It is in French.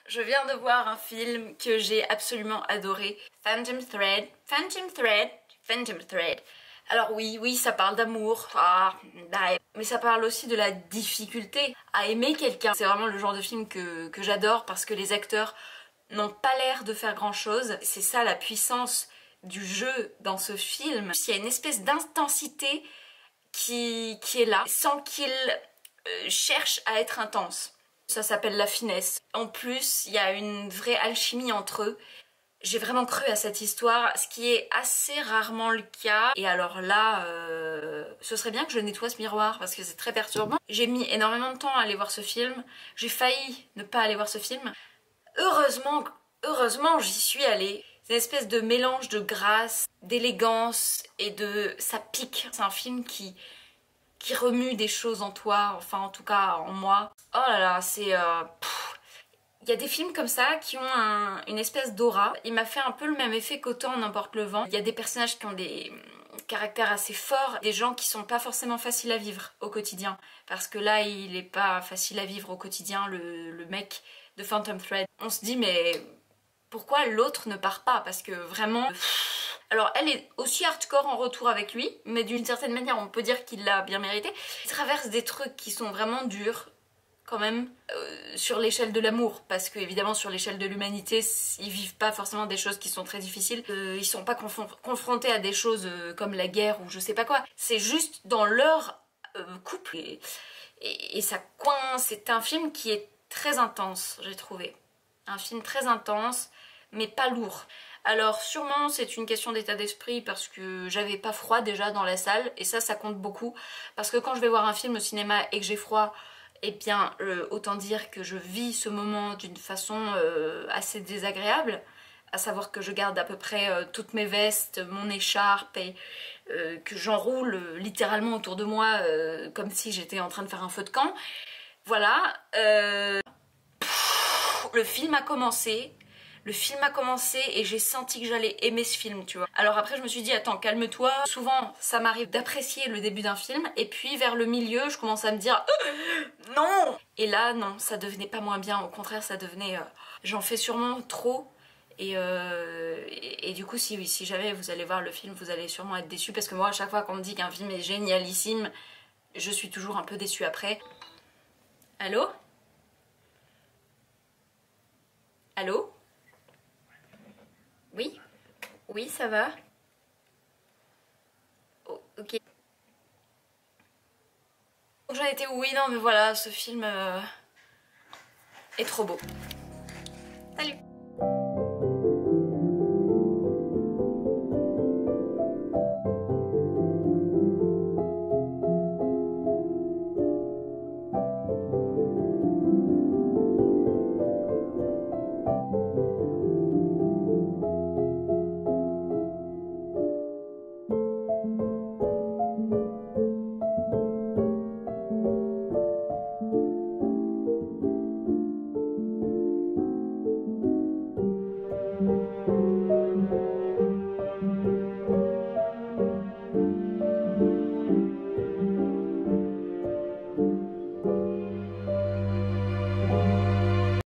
Je viens de voir un film que j'ai absolument adoré. Phantom Thread. Phantom Thread. Phantom Thread. Alors oui, ça parle d'amour, mais ça parle aussi de la difficulté à aimer quelqu'un. C'est vraiment le genre de film que j'adore parce que les acteurs n'ont pas l'air de faire grand chose. C'est ça la puissance du jeu dans ce film. Il y a une espèce d'intensité qui est là, sans qu'il cherche à être intense. Ça s'appelle la finesse. En plus, il y a une vraie alchimie entre eux. J'ai vraiment cru à cette histoire, ce qui est assez rarement le cas. Et alors là, ce serait bien que je nettoie ce miroir parce que c'est très perturbant. J'ai mis énormément de temps à aller voir ce film. J'ai failli ne pas aller voir ce film. Heureusement, j'y suis allée. C'est une espèce de mélange de grâce, d'élégance et de... ça pique. C'est un film qui remue des choses en toi, enfin en tout cas en moi. Oh là là, c'est... Il y a des films comme ça qui ont une espèce d'aura. Il m'a fait un peu le même effet qu'Autant n'emporte le vent. Il y a des personnages qui ont des caractères assez forts, des gens qui sont pas forcément faciles à vivre au quotidien. Parce que là, il est pas facile à vivre au quotidien, le mec de Phantom Thread. On se dit mais pourquoi l'autre ne part pas? Parce que vraiment... Alors elle est aussi hardcore en retour avec lui, mais d'une certaine manière on peut dire qu'il l'a bien mérité. Il traverse des trucs qui sont vraiment durs, quand même, sur l'échelle de l'amour, parce que évidemment sur l'échelle de l'humanité ils vivent pas forcément des choses qui sont très difficiles, ils sont pas confrontés à des choses comme la guerre ou je sais pas quoi, c'est juste dans leur couple et ça coince. C'est un film qui est très intense, j'ai trouvé, un film très intense mais pas lourd. Alors sûrement c'est une question d'état d'esprit parce que j'avais pas froid déjà dans la salle et ça compte beaucoup, parce que quand je vais voir un film au cinéma et que j'ai froid, eh bien autant dire que je vis ce moment d'une façon assez désagréable, à savoir que je garde à peu près toutes mes vestes, mon écharpe et que j'enroule littéralement autour de moi comme si j'étais en train de faire un feu de camp. Voilà, le film a commencé. Le film a commencé et j'ai senti que j'allais aimer ce film, tu vois. Alors après je me suis dit attends, calme-toi. Souvent ça m'arrive d'apprécier le début d'un film et puis vers le milieu je commence à me dire non. Et là non, ça devenait pas moins bien, au contraire ça devenait j'en fais sûrement trop. Et du coup si jamais vous allez voir le film vous allez sûrement être déçus, parce que moi à chaque fois qu'on me dit qu'un film est génialissime je suis toujours un peu déçue après. Allô? Allô? Oui? Oui, ça va? Oh, ok. Donc j'en étais où? Oui, non, mais voilà, ce film est trop beau. Salut!